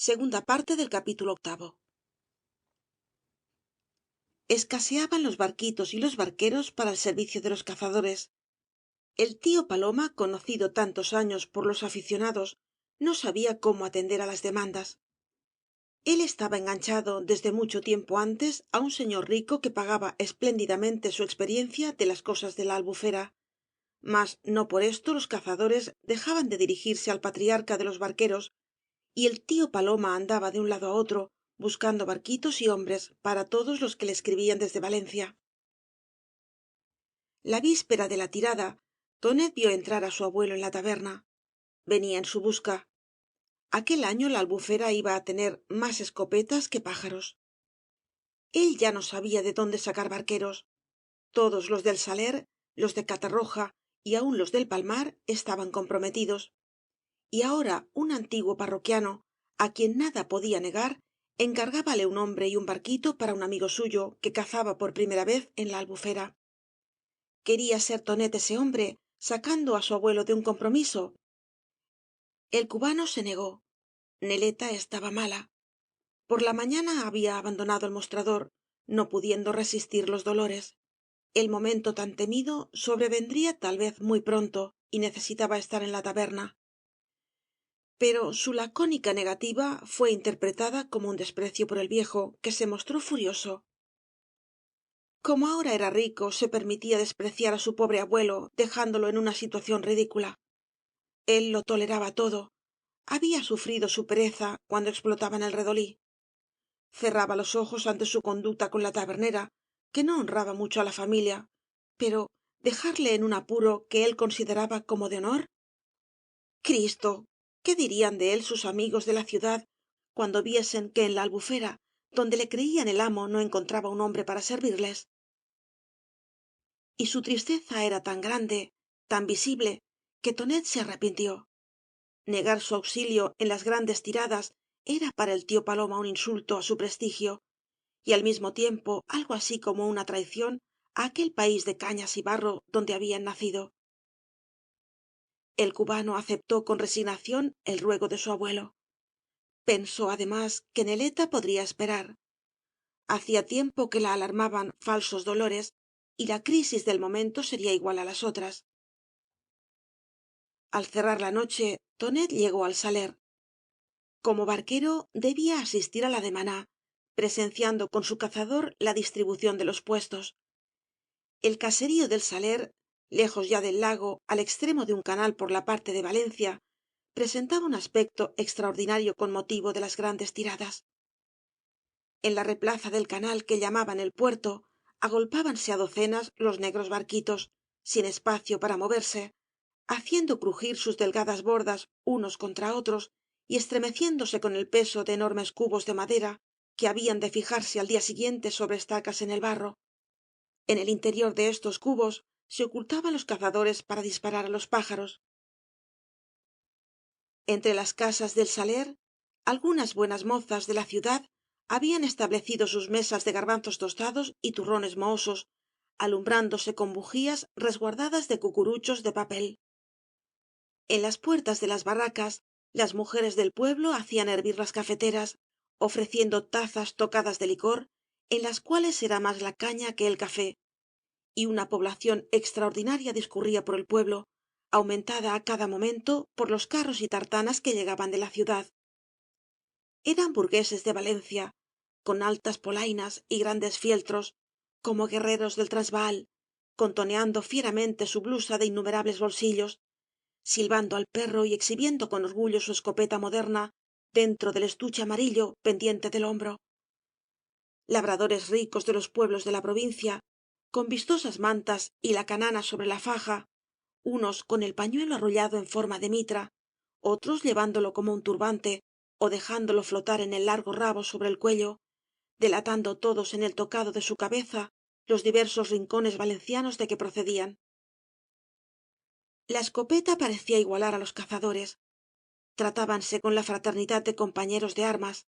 Segunda parte del capítulo 8. Escaseaban los barquitos y los barqueros para el servicio de los cazadores. El tío Paloma, conocido tantos años por los aficionados, no sabía cómo atender a las demandas. Él estaba enganchado desde mucho tiempo antes a un señor rico que pagaba espléndidamente su experiencia de las cosas de la Albufera, mas no por esto los cazadores dejaban de dirigirse al patriarca de los barqueros, y el tío Paloma andaba de un lado a otro buscando barquitos y hombres para todos los que le escribían desde Valencia. La víspera de la tirada, tonet vio entrar á su abuelo en la taberna. Venía en su busca. Aquel año la Albufera iba á tener más escopetas que pájaros. Él ya no sabía de dónde sacar barqueros. Todos los del Saler, los de Catarroja y aun los del Palmar estaban comprometidos. Y ahora un antiguo parroquiano, á quien nada podía negar, encargábale un hombre y un barquito para un amigo suyo que cazaba por primera vez en la Albufera. Quería ser Tonet ese hombre, sacando á su abuelo de un compromiso. El cubano se negó. Neleta estaba mala. Por la mañana había abandonado el mostrador, no pudiendo resistir los dolores. El momento tan temido sobrevendría tal vez muy pronto y necesitaba estar en la taberna. Pero su lacónica negativa fué interpretada como un desprecio por el viejo, que se mostró furioso. Como ahora era rico, se permitía despreciar á su pobre abuelo, dejándolo en una situación ridícula. Él lo toleraba todo. Había sufrido su pereza cuando explotaban el redolí. Cerraba los ojos ante su conducta con la tabernera, que no honraba mucho á la familia, pero dejarle en un apuro que él consideraba como de honor. Cristo, ¿qué dirían de él sus amigos de la ciudad cuando viesen que en la Albufera, donde le creían el amo, no encontraba un hombre para servirles? Y su tristeza era tan grande, tan visible, que Tonet se arrepintió. Negar su auxilio en las grandes tiradas era para el tío Paloma un insulto á su prestigio, y al mismo tiempo algo así como una traición á aquel país de cañas y barro donde habían nacido. El cubano aceptó con resignación el ruego de su abuelo. Pensó además que Neleta podría esperar. Hacía tiempo que la alarmaban falsos dolores, y la crisis del momento sería igual á las otras. Al cerrar la noche, Tonet llegó al Saler. Como barquero debía asistir á la demaná, presenciando con su cazador la distribución de los puestos. El caserío del Saler, lejos ya del lago, al extremo de un canal por la parte de Valencia, presentaba un aspecto extraordinario con motivo de las grandes tiradas. En la replaza del canal que llamaban el puerto agolpábanse á docenas los negros barquitos, sin espacio para moverse, haciendo crujir sus delgadas bordas unos contra otros y estremeciéndose con el peso de enormes cubos de madera que habían de fijarse al día siguiente sobre estacas en el barro. En el interior de estos cubos se ocultaban los cazadores para disparar á los pájaros. Entre las casas del Saler, algunas buenas mozas de la ciudad habían establecido sus mesas de garbanzos tostados y turrones mohosos, alumbrándose con bujías resguardadas de cucuruchos de papel. En las puertas de las barracas, las mujeres del pueblo hacían hervir las cafeteras, ofreciendo tazas tocadas de licor, en las cuales era más la caña que el café, y una población extraordinaria discurría por el pueblo, aumentada á cada momento por los carros y tartanas que llegaban de la ciudad. Eran burgueses de Valencia, con altas polainas y grandes fieltros, como guerreros del Transvaal, contoneando fieramente su blusa de innumerables bolsillos, silbando al perro y exhibiendo con orgullo su escopeta moderna dentro del estuche amarillo pendiente del hombro. Labradores ricos de los pueblos de la provincia, con vistosas mantas y la canana sobre la faja, unos con el pañuelo arrollado en forma de mitra, otros llevándolo como un turbante o dejándolo flotar en el largo rabo sobre el cuello, delatando todos en el tocado de su cabeza los diversos rincones valencianos de que procedían. La escopeta parecía igualar á los cazadores. Tratábanse con la fraternidad de compañeros de armas,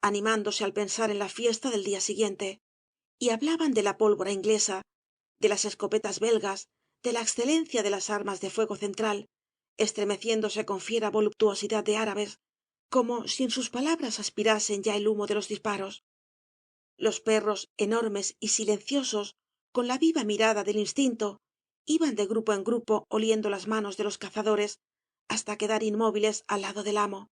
animándose al pensar en la fiesta del día siguiente, y hablaban de la pólvora inglesa, de las escopetas belgas, de la excelencia de las armas de fuego central, estremeciéndose con fiera voluptuosidad de árabes, como si en sus palabras aspirasen ya el humo de los disparos. Los perros, enormes y silenciosos, con la viva mirada del instinto, iban de grupo en grupo oliendo las manos de los cazadores hasta quedar inmóviles al lado del amo.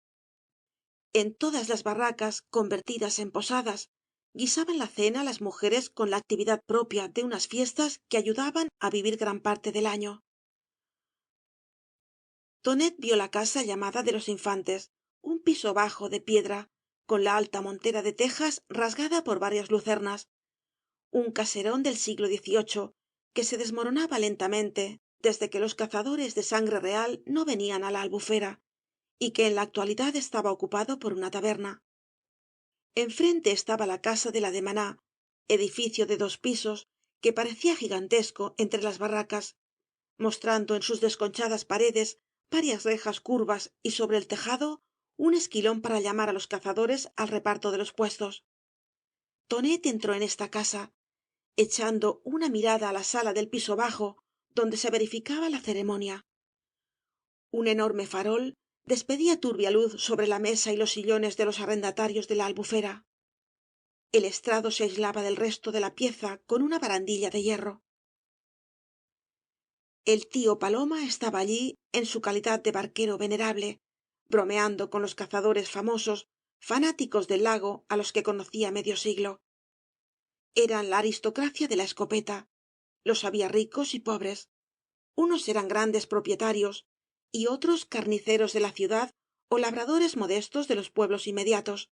En todas las barracas convertidas en posadas guisaban la cena las mujeres con la actividad propia de unas fiestas que ayudaban á vivir gran parte del año. Tonet vio la casa llamada de los infantes, un piso bajo de piedra con la alta montera de tejas rasgada por varias lucernas, un caserón del siglo XVIII que se desmoronaba lentamente desde que los cazadores de sangre real no venían á la albufera y que en la actualidad estaba ocupado por una taberna. Enfrente estaba la casa de la demaná, edificio de 2 pisos que parecía gigantesco entre las barracas, mostrando en sus desconchadas paredes varias rejas curvas y sobre el tejado un esquilón para llamar á los cazadores al reparto de los puestos. Tonet entró en esta casa, echando una mirada á la sala del piso bajo donde se verificaba la ceremonia. Un enorme farol despedía turbia luz sobre la mesa y los sillones de los arrendatarios de la albufera. El estrado se aislaba del resto de la pieza con una barandilla de hierro. El tío paloma estaba allí en su calidad de barquero venerable, bromeando con los cazadores famosos, fanáticos del lago á los que conocía medio siglo. Eran la aristocracia de la escopeta, los había ricos y pobres. Unos eran grandes propietarios y otros carniceros de la ciudad o labradores modestos de los pueblos inmediatos.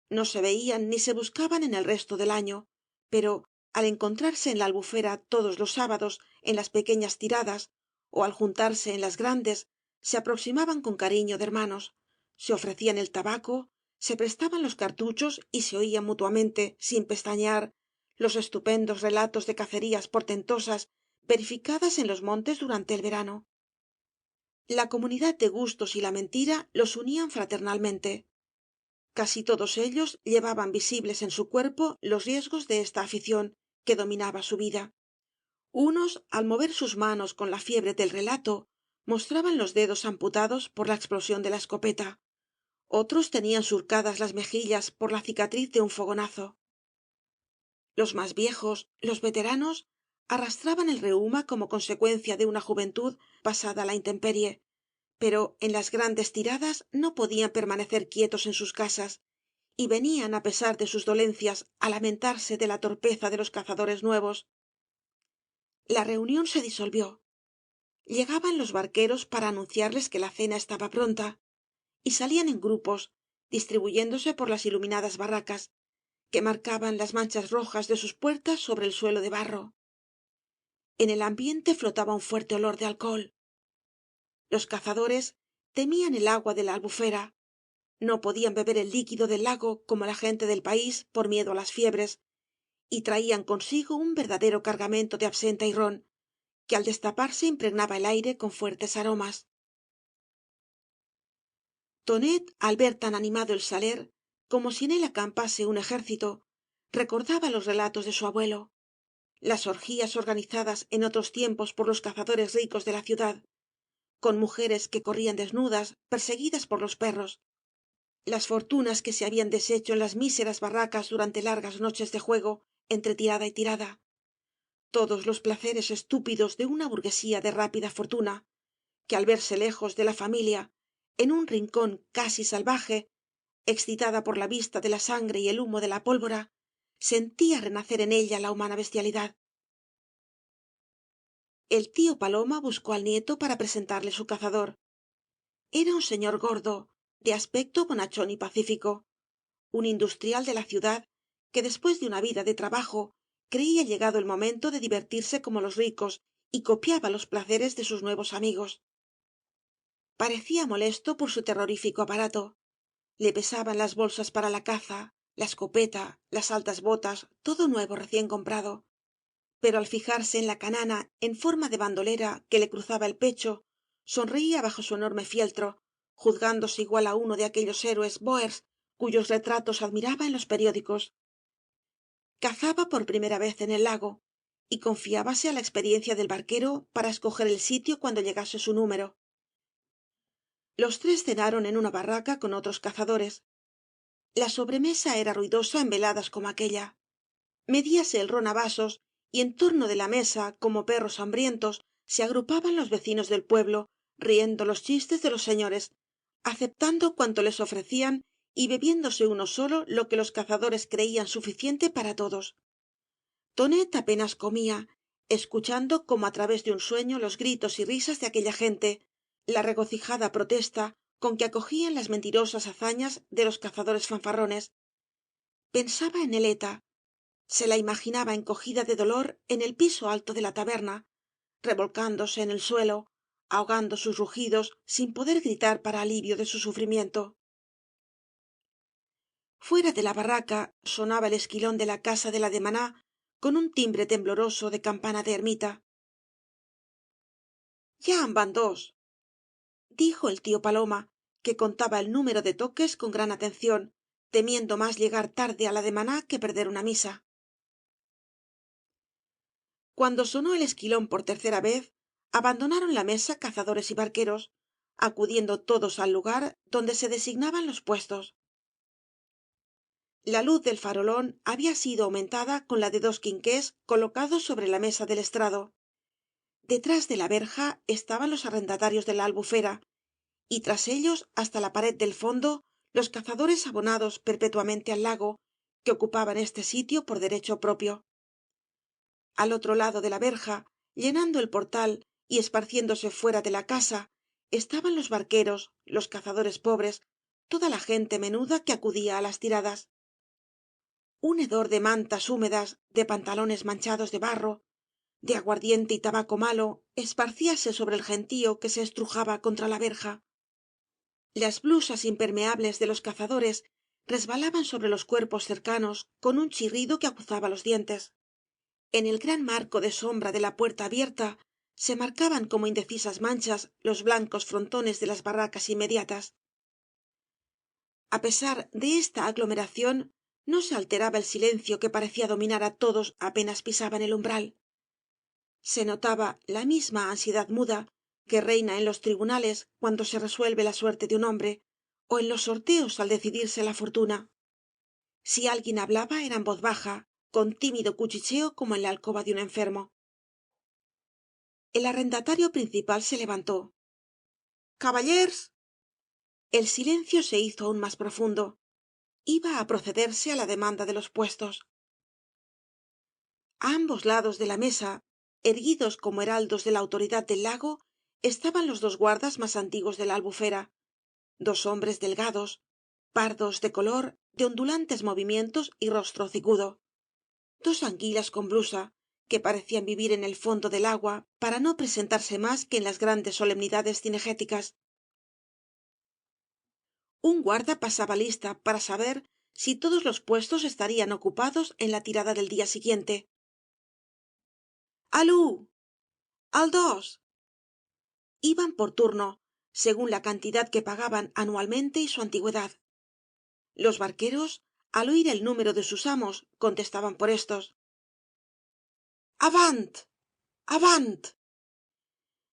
No se veían ni se buscaban en el resto del año, pero al encontrarse en la albufera todos los sábados en las pequeñas tiradas o al juntarse en las grandes se aproximaban con cariño de hermanos, se ofrecían el tabaco, se prestaban los cartuchos y se oían mutuamente sin pestañear los estupendos relatos de cacerías portentosas verificadas en los montes durante el verano. La comunidad de gustos y la mentira los unían fraternalmente. Casi todos ellos llevaban visibles en su cuerpo los riesgos de esta afición que dominaba su vida. Unos, al mover sus manos con la fiebre del relato, mostraban los dedos amputados por la explosión de la escopeta. Otros tenían surcadas las mejillas por la cicatriz de un fogonazo. Los más viejos, los veteranos, arrastraban el reuma como consecuencia de una juventud pasada á la intemperie, pero en las grandes tiradas no podían permanecer quietos en sus casas y venían á pesar de sus dolencias á lamentarse de la torpeza de los cazadores nuevos. La reunión se disolvió. Llegaban los barqueros para anunciarles que la cena estaba pronta y salían en grupos distribuyéndose por las iluminadas barracas que marcaban las manchas rojas de sus puertas sobre el suelo de barro. En el ambiente flotaba un fuerte olor de alcohol. Los cazadores temían el agua de la albufera. No podían beber el líquido del lago como la gente del país por miedo á las fiebres, y traían consigo un verdadero cargamento de absenta y ron, que al destaparse impregnaba el aire con fuertes aromas. Tonet, al ver tan animado el saler, como si en él acampase un ejército, recordaba los relatos de su abuelo, las orgías organizadas en otros tiempos por los cazadores ricos de la ciudad, con mujeres que corrían desnudas, perseguidas por los perros, las fortunas que se habían deshecho en las míseras barracas durante largas noches de juego entre tirada y tirada, todos los placeres estúpidos de una burguesía de rápida fortuna, que al verse lejos de la familia, en un rincón casi salvaje, excitada por la vista de la sangre y el humo de la pólvora, sentía renacer en ella la humana bestialidad. El tío paloma buscó al nieto para presentarle su cazador. Era un señor gordo, de aspecto bonachón y pacífico, un industrial de la ciudad que después de una vida de trabajo creía llegado el momento de divertirse como los ricos y copiaba los placeres de sus nuevos amigos. Parecía molesto por su terrorífico aparato. Le pesaban las bolsas para la caza, la escopeta, las altas botas, todo nuevo recién comprado. Pero al fijarse en la canana en forma de bandolera que le cruzaba el pecho, sonreía bajo su enorme fieltro, juzgándose igual á uno de aquellos héroes bóers cuyos retratos admiraba en los periódicos. Cazaba por primera vez en el lago y confiábase á la experiencia del barquero para escoger el sitio cuando llegase su número. los tres cenaron en una barraca con otros cazadores. La sobremesa era ruidosa en veladas como aquella. Medíase el ron á vasos y en torno de la mesa como perros hambrientos se agrupaban los vecinos del pueblo riendo los chistes de los señores, aceptando cuanto les ofrecían y bebiéndose uno solo lo que los cazadores creían suficiente para todos. Tonet apenas comía, escuchando como á través de un sueño los gritos y risas de aquella gente, la regocijada protesta con que acogían las mentirosas hazañas de los cazadores fanfarrones. Pensaba en neleta, se la imaginaba encogida de dolor en el piso alto de la taberna, revolcándose en el suelo, ahogando sus rugidos sin poder gritar para alivio de su sufrimiento. Fuera de la barraca sonaba el esquilón de la casa de la demaná con un timbre tembloroso de campana de ermita. ya en van dos, dijo el tío paloma, que contaba el número de toques con gran atención, temiendo más llegar tarde á la demaná que perder una misa. cuando sonó el esquilón por tercera vez abandonaron la mesa cazadores y barqueros acudiendo todos al lugar donde se designaban los puestos. la luz del farolón había sido aumentada con la de dos quinqués colocados sobre la mesa del estrado. detrás de la verja estaban los arrendatarios de la albufera y tras ellos hasta la pared del fondo los cazadores abonados perpetuamente al lago que ocupaban este sitio por derecho propio. al otro lado de la verja llenando el portal y esparciéndose fuera de la casa estaban los barqueros los cazadores pobres toda la gente menuda que acudía á las tiradas. un hedor de mantas húmedas de pantalones manchados de barro de aguardiente y tabaco malo esparcíase sobre el gentío que se estrujaba contra la verja. las blusas impermeables de los cazadores resbalaban sobre los cuerpos cercanos con un chirrido que aguzaba los dientes. en el gran marco de sombra de la puerta abierta se marcaban como indecisas manchas los blancos frontones de las barracas inmediatas. a pesar de esta aglomeración no se alteraba el silencio que parecía dominar á todos apenas pisaban el umbral. se notaba la misma ansiedad muda que reina en los tribunales cuando se resuelve la suerte de un hombre o en los sorteos al decidirse la fortuna. si alguien hablaba era en voz baja con tímido cuchicheo como en la alcoba de un enfermo. el arrendatario principal se levantó. caballers el silencio se hizo aún más profundo. iba á procederse á la demanda de los puestos. a ambos lados de la mesa erguidos como heraldos de la autoridad del lago estaban los dos guardas más antiguos de la albufera dos hombres delgados pardos de color de ondulantes movimientos y rostro hocicudo dos anguilas con blusa que parecían vivir en el fondo del agua para no presentarse más que en las grandes solemnidades cinegéticas. un guarda pasaba lista para saber si todos los puestos estarían ocupados en la tirada del día siguiente. alú al dos iban por turno según la cantidad que pagaban anualmente y su antigüedad. los barqueros al oir el número de sus amos contestaban por éstos. avant avant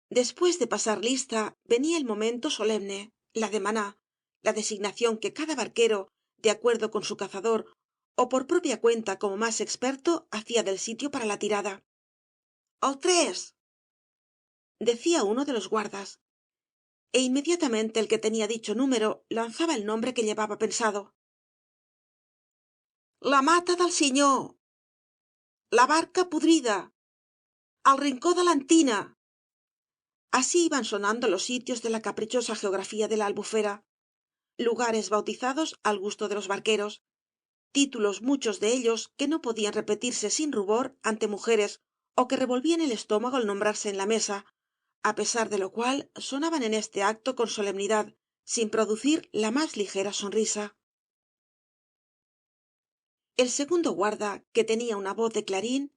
después de pasar lista venía el momento solemne la demaná la designación que cada barquero de acuerdo con su cazador o por propia cuenta como más experto hacía del sitio para la tirada. el tres decía uno de los guardas e inmediatamente el que tenía dicho número lanzaba el nombre que llevaba pensado. la mata del sinyor la barca podrida al rincó de l'antina así iban sonando los sitios de la caprichosa geografía de la albufera lugares bautizados al gusto de los barqueros títulos muchos de ellos que no podían repetirse sin rubor ante mujeres ó que revolvían el estómago al nombrarse en la mesa á pesar de lo cual sonaban en este acto con solemnidad sin producir la más ligera sonrisa. el segundo guarda que tenía una voz de clarín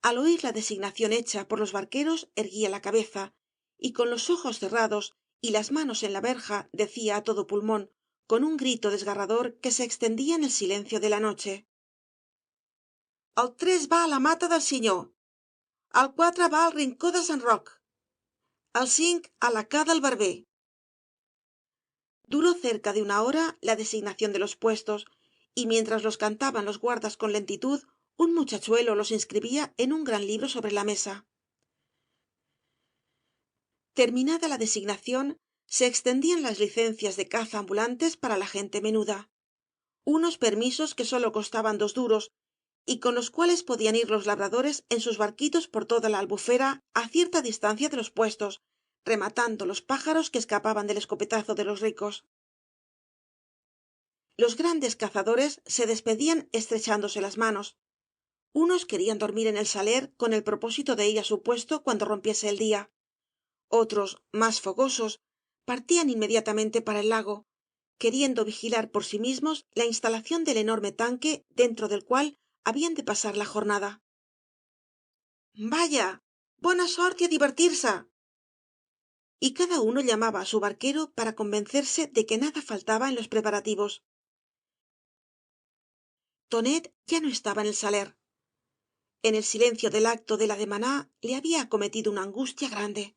al oir la designación hecha por los barqueros erguía la cabeza y con los ojos cerrados y las manos en la verja decía á todo pulmón con un grito desgarrador que se extendía en el silencio de la noche. el tres va a la mata del sinyor el quatre va al rincó de sant roc el cinc a la ca del barber Duró cerca de una hora la designación de los puestos, y mientras los cantaban los guardas con lentitud, un muchachuelo los inscribía en un gran libro sobre la mesa. Terminada la designación, se extendían las licencias de caza ambulantes para la gente menuda, unos permisos que sólo costaban 2 duros y con los cuales podían ir los labradores en sus barquitos por toda la albufera a cierta distancia de los puestos, rematando los pájaros que escapaban del escopetazo de los ricos. Los grandes cazadores se despedían estrechándose las manos. Unos querían dormir en el saler con el propósito de ir á su puesto cuando rompiese el día. Otros, más fogosos, partían inmediatamente para el lago, queriendo vigilar por sí mismos la instalación del enorme tanque dentro del cual habían de pasar la jornada. Vaya, bona sort y a divertir-se. Y cada uno llamaba á su barquero para convencerse de que nada faltaba en los preparativos. Tonet ya no estaba en el saler. En el silencio del acto de la demaná le había acometido una angustia grande.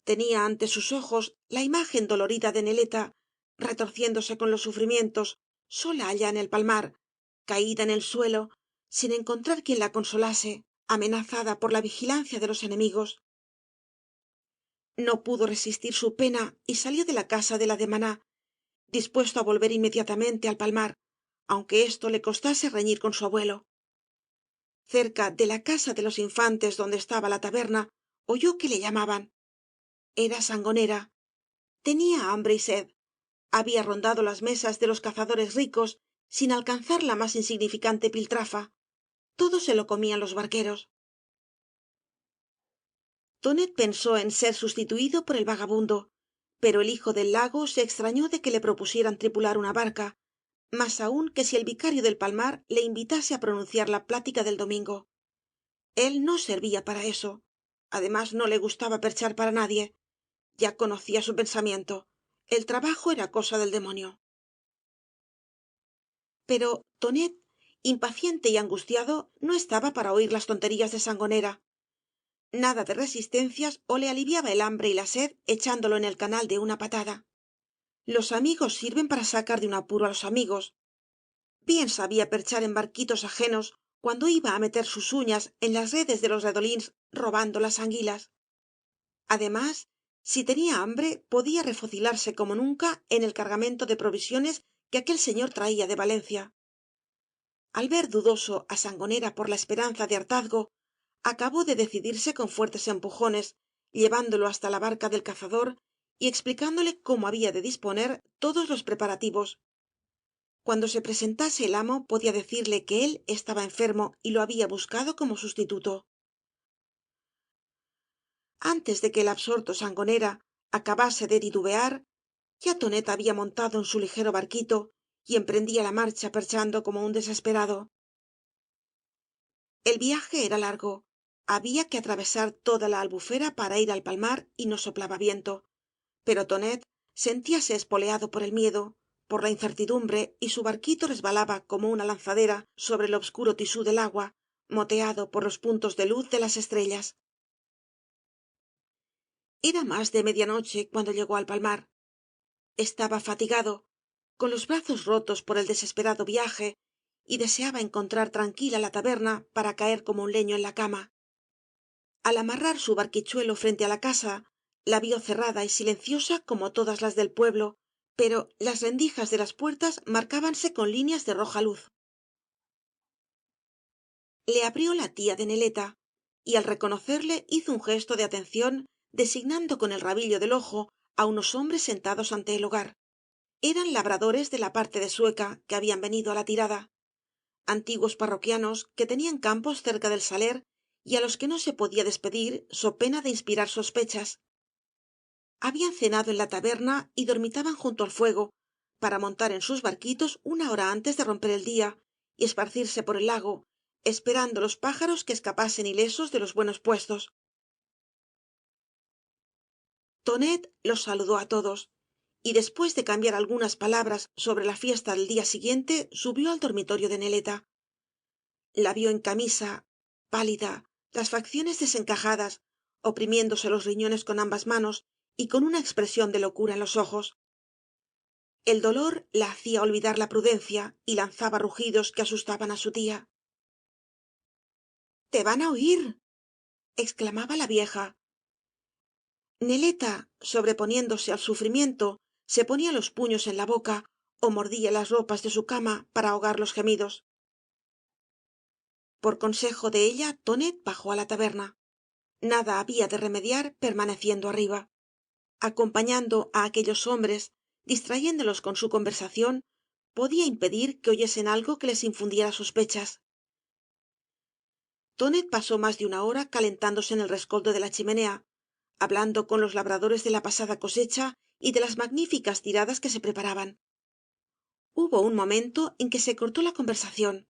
Tenía ante sus ojos la imagen dolorida de neleta retorciéndose con los sufrimientos sola allá en el palmar caída en el suelo sin encontrar quien la consolase amenazada por la vigilancia de los enemigos. No pudo resistir su pena y salió de la casa de la demaná dispuesto á volver inmediatamente al palmar aunque esto le costase reñir con su abuelo. Cerca de la casa de los infantes donde estaba la taberna oyó que le llamaban. Era sangonera. Tenía hambre y sed. Había rondado las mesas de los cazadores ricos sin alcanzar la más insignificante piltrafa. Todo se lo comían los barqueros. Tonet pensó en ser sustituido por el vagabundo, pero el hijo del lago se extrañó de que le propusieran tripular una barca, más aún que si el vicario del palmar le invitase á pronunciar la plática del domingo. Él no servía para eso. Además, no le gustaba perchar para nadie. Ya conocía su pensamiento. El trabajo era cosa del demonio. Pero Tonet, impaciente y angustiado, no estaba para oír las tonterías de sangonera. Nada de resistencias o le aliviaba el hambre y la sed echándolo en el canal de una patada. Los amigos sirven para sacar de un apuro á los amigos. Bien sabía perchar en barquitos ajenos cuando iba á meter sus uñas en las redes de los redolíns robando las anguilas. Además, si tenía hambre podía refocilarse como nunca en el cargamento de provisiones que aquel señor traía de Valencia. Al ver dudoso á sangonera por la esperanza de hartazgo acabó de decidirse con fuertes empujones llevándolo hasta la barca del cazador y explicándole cómo había de disponer todos los preparativos. Cuando se presentase el amo podía decirle que él estaba enfermo y lo había buscado como sustituto. Antes de que el absorto sangonera acabase de titubear ya tonet había montado en su ligero barquito y emprendía la marcha perchando como un desesperado. El viaje era largo. Había que atravesar toda la albufera para ir al palmar y no soplaba viento. Pero tonet sentíase espoleado por el miedo, por la incertidumbre y su barquito resbalaba como una lanzadera sobre el obscuro tisú del agua, moteado por los puntos de luz de las estrellas. Era más de media noche cuando llegó al palmar. Estaba fatigado, con los brazos rotos por el desesperado viaje, y deseaba encontrar tranquila la taberna para caer como un leño en la cama. Al amarrar su barquichuelo frente á la casa la vio cerrada y silenciosa como todas las del pueblo pero las rendijas de las puertas marcábanse con líneas de roja luz. Le abrió la tía de neleta y al reconocerle hizo un gesto de atención designando con el rabillo del ojo á unos hombres sentados ante el hogar. Eran labradores de la parte de sueca que habían venido á la tirada, antiguos parroquianos que tenían campos cerca del saler y á los que no se podía despedir so pena de inspirar sospechas. Habían cenado en la taberna y dormitaban junto al fuego para montar en sus barquitos una hora antes de romper el día y esparcirse por el lago esperando los pájaros que escapasen ilesos de los buenos puestos. Tonet los saludó á todos y después de cambiar algunas palabras sobre la fiesta del día siguiente subió al dormitorio de neleta. La vio en camisa pálida las facciones desencajadas oprimiéndose los riñones con ambas manos y con una expresión de locura en los ojos. El dolor la hacía olvidar la prudencia y lanzaba rugidos que asustaban á su tía. te van á oir, exclamaba la vieja. Neleta, sobreponiéndose al sufrimiento, se ponía los puños en la boca o mordía las ropas de su cama para ahogar los gemidos. Por consejo de ella, tonet bajó á la taberna. Nada había de remediar permaneciendo arriba. Acompañando á aquellos hombres, distrayéndolos con su conversación, podía impedir que oyesen algo que les infundiera sospechas. Tonet pasó más de una hora calentándose en el rescoldo de la chimenea, hablando con los labradores de la pasada cosecha y de las magníficas tiradas que se preparaban. Hubo un momento en que se cortó la conversación.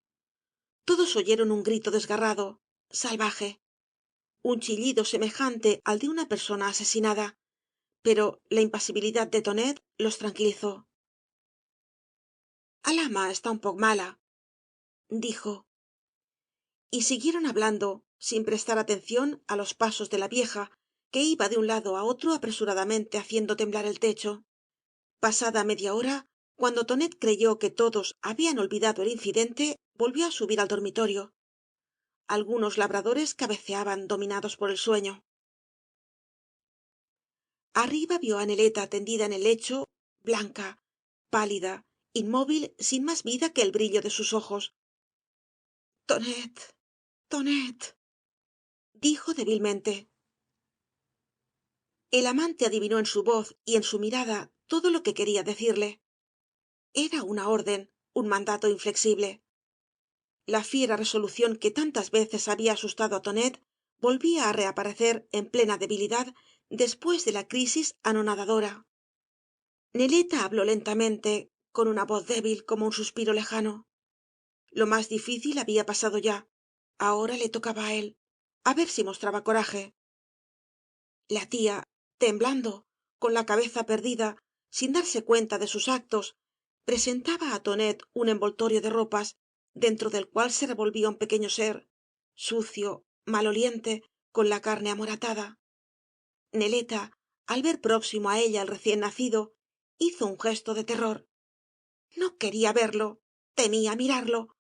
Todos oyeron un grito desgarrado, salvaje, un chillido semejante al de una persona asesinada, pero la impasibilidad de tonet los tranquilizó. Alama està un poc mala, dijo, y siguieron hablando sin prestar atención á los pasos de la vieja, que iba de un lado á otro apresuradamente haciendo temblar el techo. Pasada media hora, cuando tonet creyó que todos habían olvidado el incidente, volvió á subir al dormitorio. Algunos labradores cabeceaban dominados por el sueño. Arriba vio á Neleta tendida en el lecho, blanca, pálida, inmóvil, sin más vida que el brillo de sus ojos. Tonet, tonet, dijo débilmente. El amante adivinó en su voz y en su mirada todo lo que quería decirle. Era una orden, un mandato inflexible. La fiera resolución que tantas veces había asustado á tonet volvía á reaparecer en plena debilidad después de la crisis anonadadora. Neleta habló lentamente, con una voz débil como un suspiro lejano. Lo más difícil había pasado ya. Ahora le tocaba á él. A ver si mostraba coraje. La tía, temblando, con la cabeza perdida, sin darse cuenta de sus actos, presentaba á tonet un envoltorio de ropas, dentro del cual se revolvía un pequeño ser, sucio, maloliente, con la carne amoratada. Neleta, al ver próximo á ella el recién nacido, hizo un gesto de terror. No quería verlo, temía mirarlo.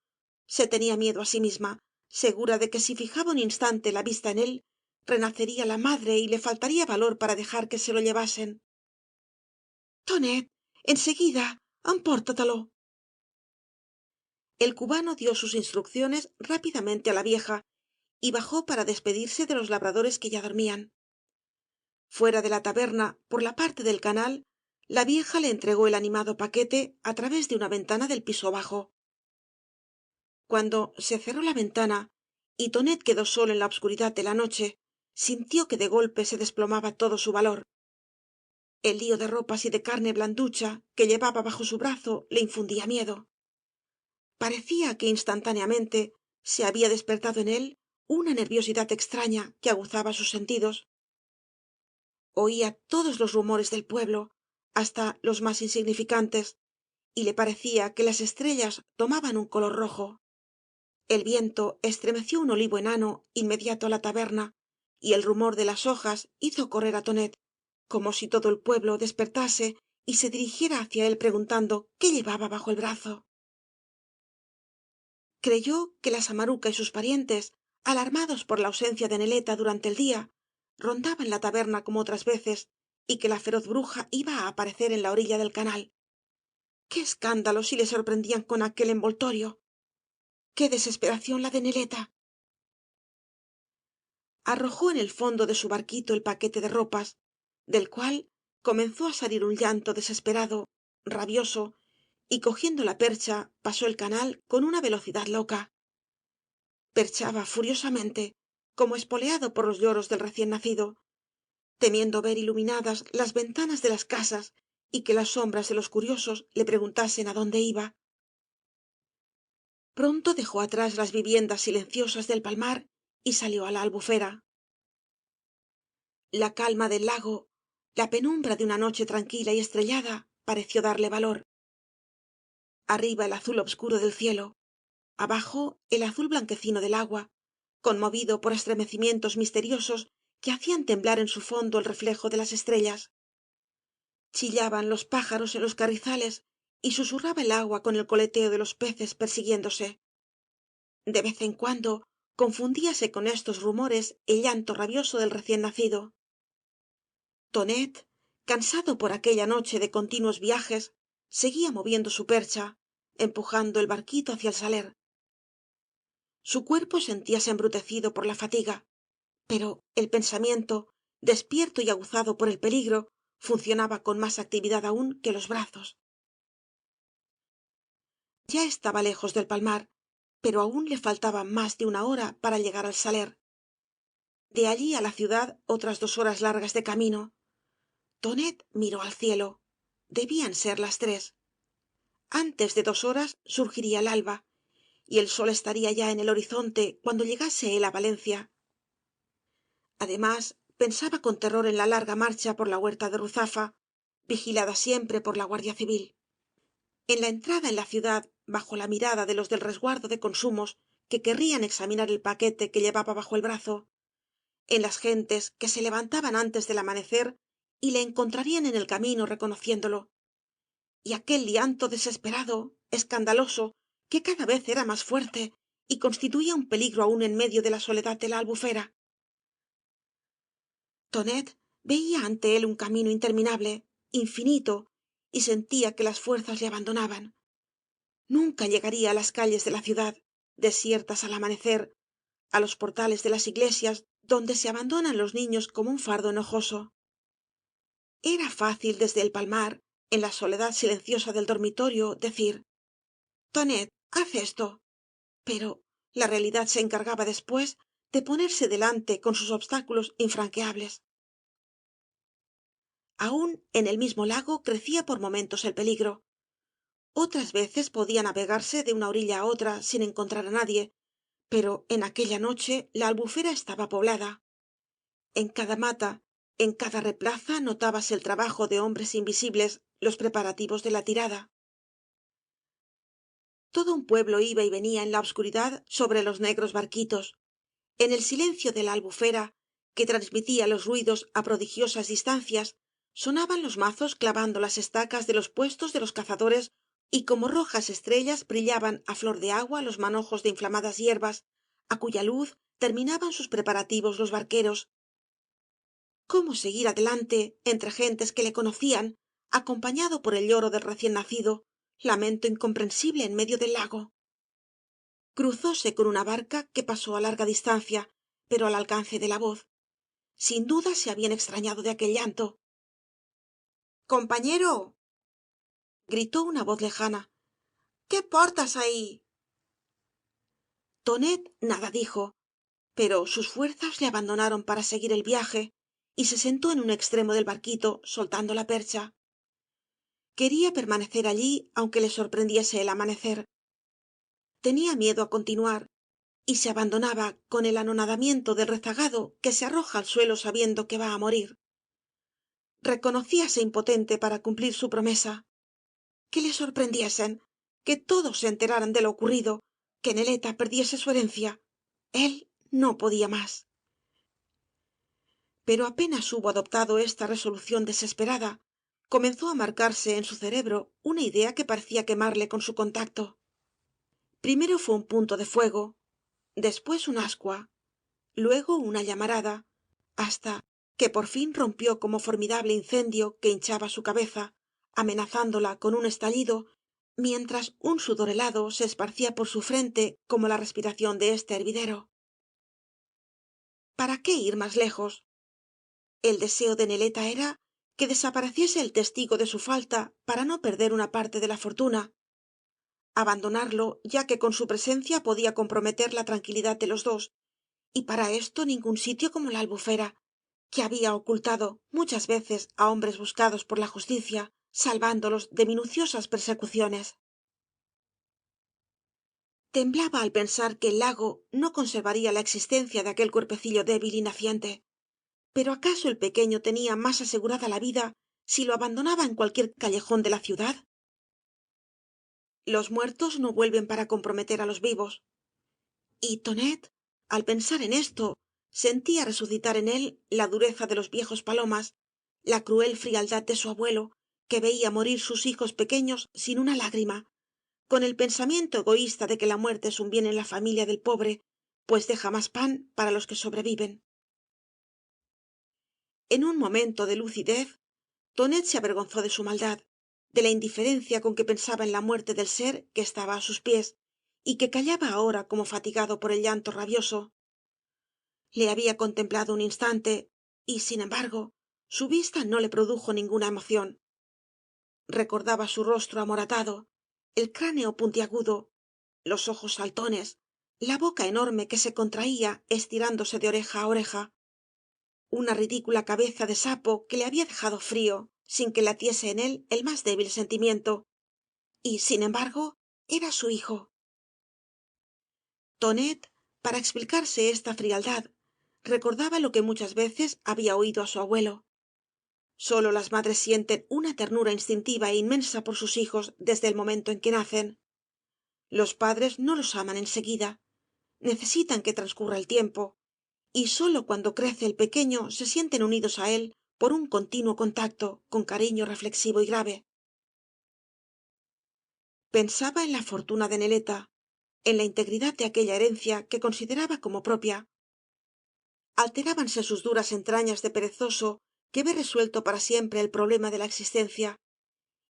Se tenía miedo á sí misma, segura de que si fijaba un instante la vista en él, renacería la madre y le faltaría valor para dejar que se lo llevasen. Tonet, enseguida, empórtatelo. El cubano dio sus instrucciones rápidamente á la vieja y bajó para despedirse de los labradores que ya dormían. Fuera de la taberna, por la parte del canal, la vieja le entregó el animado paquete á través de una ventana del piso bajo. Cuando se cerró la ventana y tonet quedó solo en la obscuridad de la noche, sintió que de golpe se desplomaba todo su valor. El lío de ropas y de carne blanducha que llevaba bajo su brazo le infundía miedo. Parecía que instantáneamente se había despertado en él una nerviosidad extraña que aguzaba sus sentidos. Oía todos los rumores del pueblo, hasta los más insignificantes, y le parecía que las estrellas tomaban un color rojo. El viento estremeció un olivo enano inmediato á la taberna, y el rumor de las hojas hizo correr á tonet, como si todo el pueblo despertase y se dirigiera hacia él preguntando qué llevaba bajo el brazo. Creyó que la samaruca y sus parientes, alarmados por la ausencia de Neleta durante el día, rondaban la taberna como otras veces y que la feroz bruja iba á aparecer en la orilla del canal. Qué escándalo si le sorprendían con aquel envoltorio. Qué desesperación la de Neleta. Arrojó en el fondo de su barquito el paquete de ropas, del cual comenzó á salir un llanto desesperado, rabioso, y cogiendo la percha pasó el canal con una velocidad loca. Perchaba furiosamente, como espoleado por los lloros del recién nacido, temiendo ver iluminadas las ventanas de las casas y que las sombras de los curiosos le preguntasen á dónde iba. Pronto dejó atrás las viviendas silenciosas del palmar y salió á la albufera. La calma del lago, la penumbra de una noche tranquila y estrellada pareció darle valor. Arriba el azul obscuro del cielo, abajo el azul blanquecino del agua, conmovido por estremecimientos misteriosos que hacían temblar en su fondo el reflejo de las estrellas. Chillaban los pájaros en los carrizales y susurraba el agua con el coleteo de los peces persiguiéndose. De vez en cuando confundíase con estos rumores el llanto rabioso del recién nacido. Tonet, cansado por aquella noche de continuos viajes, seguía moviendo su percha, empujando el barquito hacia el saler. Su cuerpo sentíase embrutecido por la fatiga, pero el pensamiento, despierto y aguzado por el peligro, funcionaba con más actividad aún que los brazos. Ya estaba lejos del palmar, pero aún le faltaba más de una hora para llegar al saler. De allí á la ciudad otras 2 horas largas de camino. Tonet miró al cielo. Debían ser las 3. Antes de 2 horas surgiría el alba, y el sol estaría ya en el horizonte cuando llegase él á Valencia. Además, pensaba con terror en la larga marcha por la huerta de Ruzafa, vigilada siempre por la Guardia Civil. En la entrada en la ciudad, bajo la mirada de los del resguardo de consumos que querrían examinar el paquete que llevaba bajo el brazo, en las gentes que se levantaban antes del amanecer y le encontrarían en el camino reconociéndolo, y aquel llanto desesperado, escandaloso, que cada vez era más fuerte y constituía un peligro aún en medio de la soledad de la Albufera. Tonet veía ante él un camino interminable, infinito, y sentía que las fuerzas le abandonaban. Nunca llegaría á las calles de la ciudad, desiertas al amanecer, á los portales de las iglesias donde se abandonan los niños como un fardo enojoso. Era fácil desde el palmar, en la soledad silenciosa del dormitorio, decir: Tonet, haz esto. Pero la realidad se encargaba después de ponerse delante con sus obstáculos infranqueables. Aún en el mismo lago crecía por momentos el peligro. Otras veces podía navegarse de una orilla á otra sin encontrar á nadie, pero en aquella noche la Albufera estaba poblada. En cada mata, en cada replaza notábase el trabajo de hombres invisibles, los preparativos de la tirada. Todo un pueblo iba y venía en la obscuridad sobre los negros barquitos. En el silencio de la Albufera, que transmitía los ruidos á prodigiosas distancias, sonaban los mazos clavando las estacas de los puestos de los cazadores y como rojas estrellas brillaban á flor de agua los manojos de inflamadas hierbas, á cuya luz terminaban sus preparativos los barqueros. ¿Cómo seguir adelante entre gentes que le conocían, acompañado por el lloro del recién nacido, lamento incomprensible en medio del lago? Cruzóse con una barca que pasó á larga distancia, pero al alcance de la voz. Sin duda se habían extrañado de aquel llanto. Compañero, gritó una voz lejana, ¿qué portas ahí? Tonet nada dijo, pero sus fuerzas le abandonaron para seguir el viaje y se sentó en un extremo del barquito soltando la percha. Quería permanecer allí aunque le sorprendiese el amanecer. Tenía miedo á continuar y se abandonaba con el anonadamiento del rezagado que se arroja al suelo sabiendo que va á morir. Reconocíase impotente para cumplir su promesa. Que le sorprendiesen, que todos se enteraran de lo ocurrido, que Neleta perdiese su herencia. Él no podía más. Pero apenas hubo adoptado esta resolución desesperada, comenzó á marcarse en su cerebro una idea que parecía quemarle con su contacto. Primero fué un punto de fuego, después un ascua, luego una llamarada, hasta que por fin rompió como formidable incendio que hinchaba su cabeza, amenazándola con un estallido, mientras un sudor helado se esparcía por su frente como la respiración de este hervidero. ¿Para qué ir más lejos? El deseo de Neleta era que desapareciese el testigo de su falta para no perder una parte de la fortuna, abandonarlo ya que con su presencia podía comprometer la tranquilidad de los dos, y para esto ningún sitio como la Albufera, que había ocultado muchas veces á hombres buscados por la justicia, salvándolos de minuciosas persecuciones. Temblaba al pensar que el lago no conservaría la existencia de aquel cuerpecillo débil y naciente. Pero ¿acaso el pequeño tenía más asegurada la vida si lo abandonaba en cualquier callejón de la ciudad? Los muertos no vuelven para comprometer á los vivos. Y Tonet, al pensar en esto, sentía resucitar en él la dureza de los viejos palomas, la cruel frialdad de su abuelo, que veía morir sus hijos pequeños sin una lágrima, con el pensamiento egoísta de que la muerte es un bien en la familia del pobre, pues deja más pan para los que sobreviven. En un momento de lucidez, tonet se avergonzó de su maldad, de la indiferencia con que pensaba en la muerte del ser que estaba á sus pies y que callaba ahora como fatigado por el llanto rabioso. Le había contemplado un instante y sin embargo su vista no le produjo ninguna emoción. Recordaba su rostro amoratado, el cráneo puntiagudo, los ojos saltones, la boca enorme que se contraía estirándose de oreja á oreja, una ridícula cabeza de sapo que le había dejado frío sin que latiese en él el más débil sentimiento, y sin embargo era su hijo. Tonet, para explicarse esta frialdad, recordaba lo que muchas veces había oído á su abuelo. Sólo las madres sienten una ternura instintiva é inmensa por sus hijos desde el momento en que nacen. Los padres no los aman en seguida, necesitan que transcurra el tiempo, y sólo cuando crece el pequeño se sienten unidos á él por un continuo contacto, con cariño reflexivo y grave. Pensaba en la fortuna de Neleta, en la integridad de aquella herencia que consideraba como propia. Alterábanse sus duras entrañas de perezoso que ve resuelto para siempre el problema de la existencia,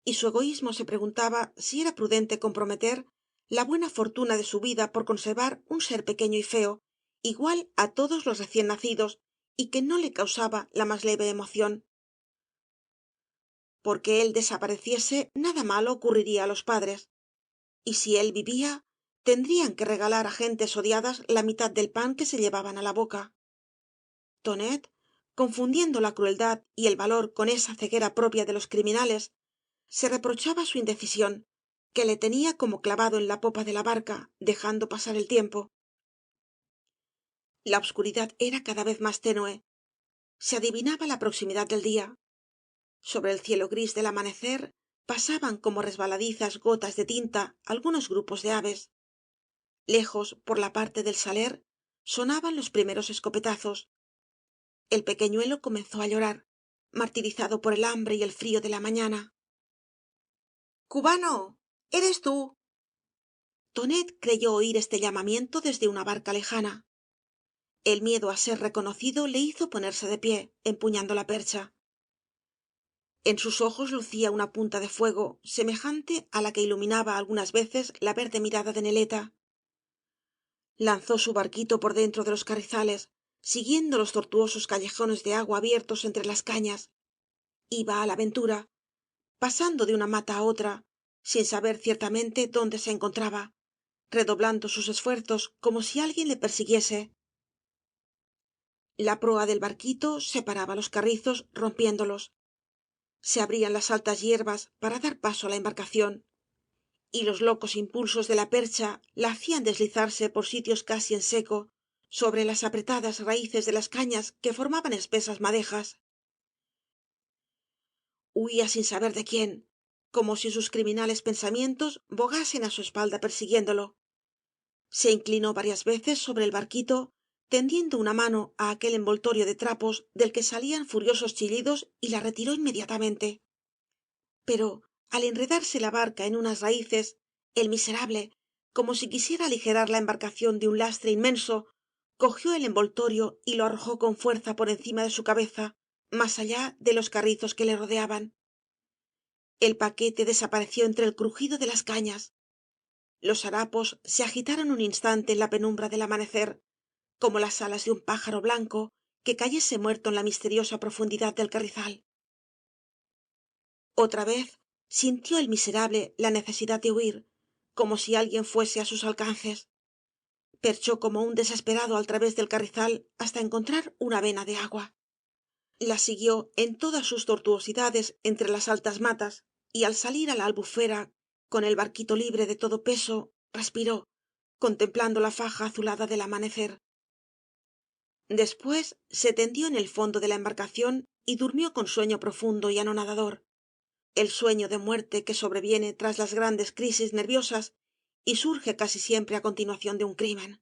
y su egoísmo se preguntaba si era prudente comprometer la buena fortuna de su vida por conservar un ser pequeño y feo, igual á todos los recién nacidos, y que no le causaba la más leve emoción. Porque él desapareciese, nada malo ocurriría á los padres, y si él vivía, tendrían que regalar á gentes odiadas la mitad del pan que se llevaban á la boca. Tonet, confundiendo la crueldad y el valor con esa ceguera propia de los criminales, se reprochaba su indecisión, que le tenía como clavado en la popa de la barca, dejando pasar el tiempo. La obscuridad era cada vez más tenue. Se adivinaba la proximidad del día. Sobre el cielo gris del amanecer pasaban como resbaladizas gotas de tinta algunos grupos de aves. Lejos, por la parte del saler, sonaban los primeros escopetazos. El pequeñuelo comenzó á llorar, martirizado por el hambre y el frío de la mañana. cubano eres tú. Tonet creyó oír este llamamiento desde una barca lejana. El miedo á ser reconocido le hizo ponerse de pie, empuñando la percha. En sus ojos lucía una punta de fuego semejante á la que iluminaba algunas veces la verde mirada de Neleta. Lanzó su barquito por dentro de los carrizales, siguiendo los tortuosos callejones de agua abiertos entre las cañas. Iba á la aventura, pasando de una mata á otra, sin saber ciertamente dónde se encontraba, redoblando sus esfuerzos como si alguien le persiguiese. La proa del barquito separaba los carrizos rompiéndolos. Se abrían las altas hierbas para dar paso á la embarcación, y los locos impulsos de la percha la hacían deslizarse por sitios casi en seco sobre las apretadas raíces de las cañas que formaban espesas madejas. Huía sin saber de quién, como si sus criminales pensamientos bogasen á su espalda persiguiéndolo. Se inclinó varias veces sobre el barquito, tendiendo una mano á aquel envoltorio de trapos del que salían furiosos chillidos, y la retiró inmediatamente. Pero al enredarse la barca en unas raíces, el miserable, como si quisiera aligerar la embarcación de un lastre inmenso, cogió el envoltorio y lo arrojó con fuerza por encima de su cabeza, más allá de los carrizos que le rodeaban. El paquete desapareció entre el crujido de las cañas. Los harapos se agitaron un instante en la penumbra del amanecer, como las alas de un pájaro blanco que cayese muerto en la misteriosa profundidad del carrizal. Otra vez sintió el miserable la necesidad de huir, como si alguien fuese á sus alcances. Perchó como un desesperado al través del carrizal hasta encontrar una vena de agua. La siguió en todas sus tortuosidades entre las altas matas, y al salir á la albufera con el barquito libre de todo peso, respiró, contemplando la faja azulada del amanecer. Después se tendió en el fondo de la embarcación y durmió con sueño profundo y anonadador, el sueño de muerte que sobreviene tras las grandes crisis nerviosas y surge casi siempre á continuación de un crimen.